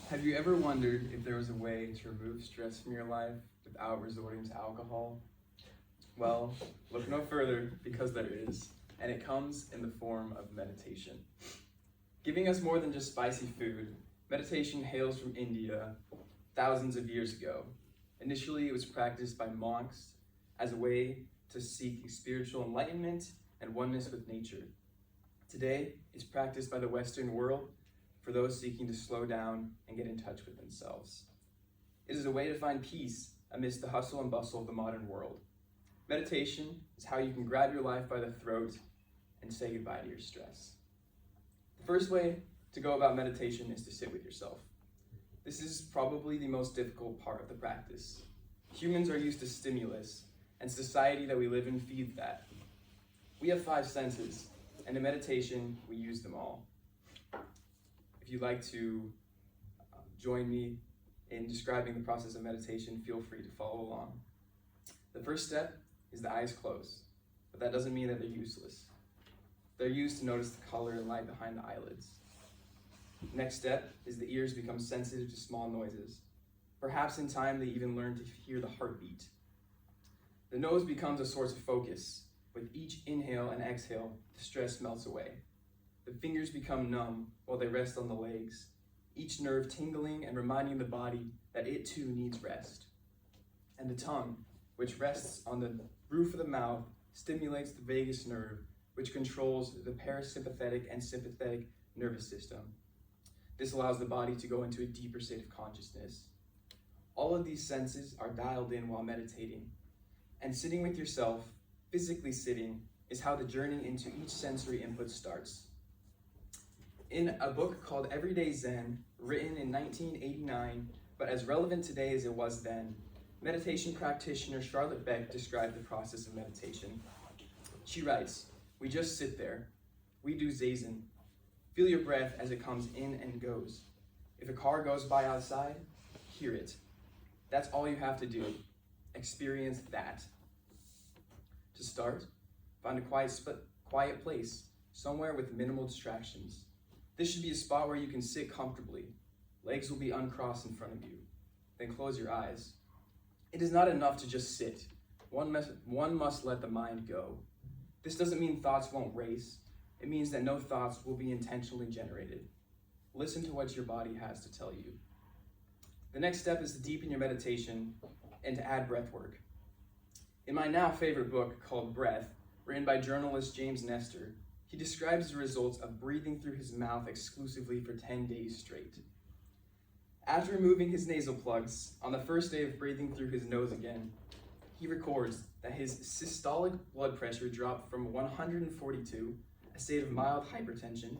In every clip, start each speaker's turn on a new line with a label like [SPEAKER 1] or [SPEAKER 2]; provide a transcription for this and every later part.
[SPEAKER 1] Have you ever wondered if there was a way to remove stress from your life without resorting to alcohol? Well, look no further because there is, and it comes in the form of meditation. Giving us more than just spicy food, meditation hails from India thousands of years ago. Initially, it was practiced by monks as a way to seek spiritual enlightenment and oneness with nature. Today, it's practiced by the Western world for those seeking to slow down and get in touch with themselves. It is a way to find peace amidst the hustle and bustle of the modern world. Meditation is how you can grab your life by the throat and say goodbye to your stress. The first way to go about meditation is to sit with yourself. This is probably the most difficult part of the practice. Humans are used to stimulus, and society that we live in feeds that. We have 5 senses, and in meditation, we use them all. If you'd like to join me in describing the process of meditation, feel free to follow along. The first step is the eyes closed, but that doesn't mean that they're useless. They're used to notice the color and light behind the eyelids. Next step is the ears become sensitive to small noises. Perhaps in time, they even learn to hear the heartbeat. The nose becomes a source of focus. With each inhale and exhale, the stress melts away. The fingers become numb while they rest on the legs, each nerve tingling and reminding the body that it too needs rest. And the tongue, which rests on the roof of the mouth, stimulates the vagus nerve, which controls the parasympathetic and sympathetic nervous system. This allows the body to go into a deeper state of consciousness. All of these senses are dialed in while meditating, and sitting with yourself, physically sitting, is how the journey into each sensory input starts. In a book called Everyday Zen, written in 1989, but as relevant today as it was then, meditation practitioner Charlotte Beck described the process of meditation. She writes, "We just sit there. We do Zazen. Feel your breath as it comes in and goes. If a car goes by outside, hear it. That's all you have to do. Experience that." To start, find a quiet place, somewhere with minimal distractions. This should be a spot where you can sit comfortably. Legs will be uncrossed in front of you. Then close your eyes. It is not enough to just sit. One must let the mind go. This doesn't mean thoughts won't race. It means that no thoughts will be intentionally generated. Listen to what your body has to tell you. The next step is to deepen your meditation and to add breath work. In my now favorite book called Breath, written by journalist James Nestor, he describes the results of breathing through his mouth exclusively for 10 days straight. After removing his nasal plugs, on the first day of breathing through his nose again, he records that his systolic blood pressure dropped from 142, a state of mild hypertension,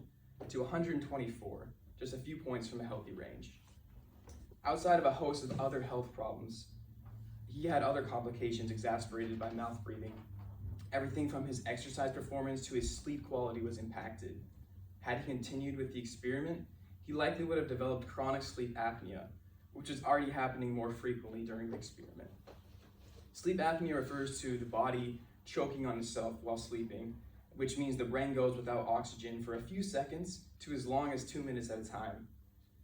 [SPEAKER 1] to 124, just a few points from a healthy range. Outside of a host of other health problems, he had other complications exacerbated by mouth breathing. Everything from his exercise performance to his sleep quality was impacted. Had he continued with the experiment, he likely would have developed chronic sleep apnea, which is already happening more frequently during the experiment. Sleep apnea refers to the body choking on itself while sleeping, which means the brain goes without oxygen for a few seconds to as long as 2 minutes at a time.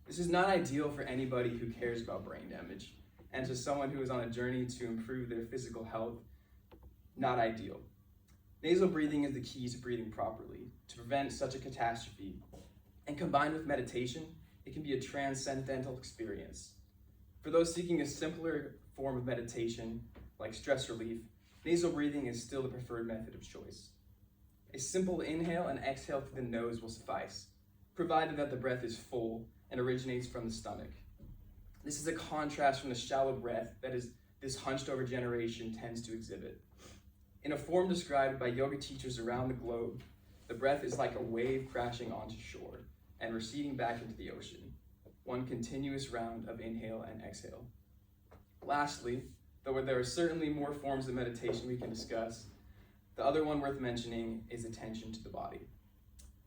[SPEAKER 1] This is not ideal for anybody who cares about brain damage, and to someone who is on a journey to improve their physical health, not ideal. Nasal breathing is the key to breathing properly, to prevent such a catastrophe. And combined with meditation, it can be a transcendental experience. For those seeking a simpler form of meditation, like stress relief, nasal breathing is still the preferred method of choice. A simple inhale and exhale through the nose will suffice, provided that the breath is full and originates from the stomach. This is a contrast from the shallow breath that this hunched over generation tends to exhibit. In a form described by yoga teachers around the globe, the breath is like a wave crashing onto shore and receding back into the ocean, one continuous round of inhale and exhale. Lastly, though there are certainly more forms of meditation we can discuss, the other one worth mentioning is attention to the body.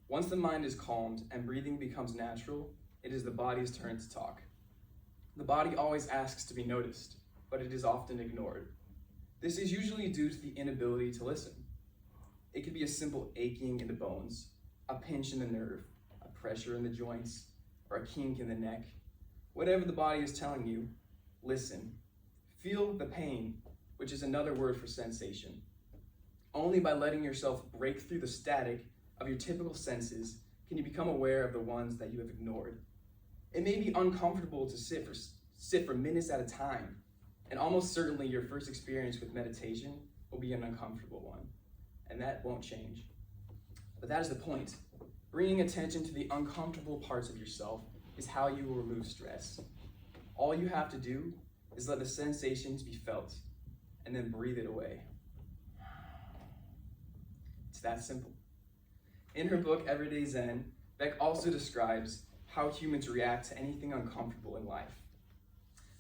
[SPEAKER 1] Once the mind is calmed and breathing becomes natural, it is the body's turn to talk. The body always asks to be noticed, but it is often ignored. This is usually due to the inability to listen. It could be a simple aching in the bones, a pinch in the nerve, a pressure in the joints, or a kink in the neck. Whatever the body is telling you, listen. Feel the pain, which is another word for sensation. Only by letting yourself break through the static of your typical senses can you become aware of the ones that you have ignored. It may be uncomfortable to sit for minutes at a time, and almost certainly your first experience with meditation will be an uncomfortable one, and that won't change. But that is the point. Bringing attention to the uncomfortable parts of yourself is how you will remove stress. All you have to do is let the sensations be felt, and then breathe it away. It's that simple. In her book, Everyday Zen, Beck also describes how humans react to anything uncomfortable in life.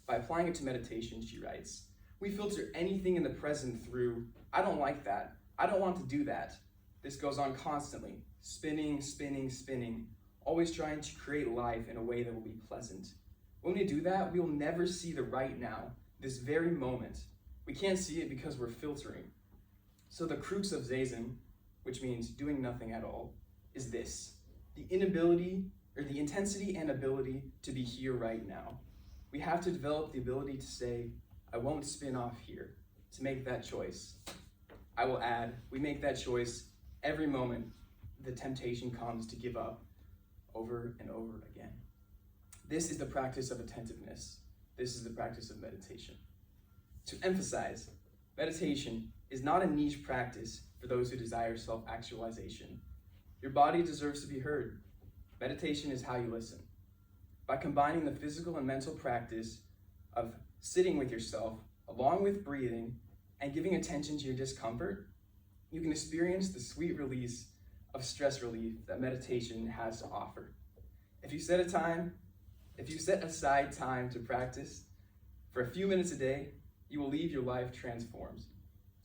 [SPEAKER 1] By applying it to meditation, she writes, we filter anything in the present through, I don't like that, I don't want to do that. This goes on constantly, spinning, spinning, spinning, always trying to create life in a way that will be pleasant. When we do that, we will never see the right now, this very moment. We can't see it because we're filtering. So the crux of Zazen, which means doing nothing at all, is this: the intensity and ability to be here right now. We have to develop the ability to say, I won't spin off here, to make that choice. I will add, we make that choice every moment the temptation comes to give up over and over again. This is the practice of attentiveness. This is the practice of meditation. To emphasize, meditation is not a niche practice for those who desire self-actualization. Your body deserves to be heard. Meditation is how you listen. By combining the physical and mental practice of sitting with yourself, along with breathing, and giving attention to your discomfort, you can experience the sweet release of stress relief that meditation has to offer. If you set aside time to practice for a few minutes a day, you will leave your life transformed.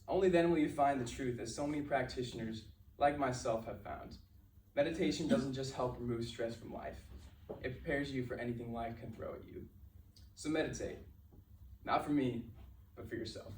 [SPEAKER 1] Only then will you find the truth, as so many practitioners like myself have found. Meditation doesn't just help remove stress from life. It prepares you for anything life can throw at you. So meditate, not for me, but for yourself.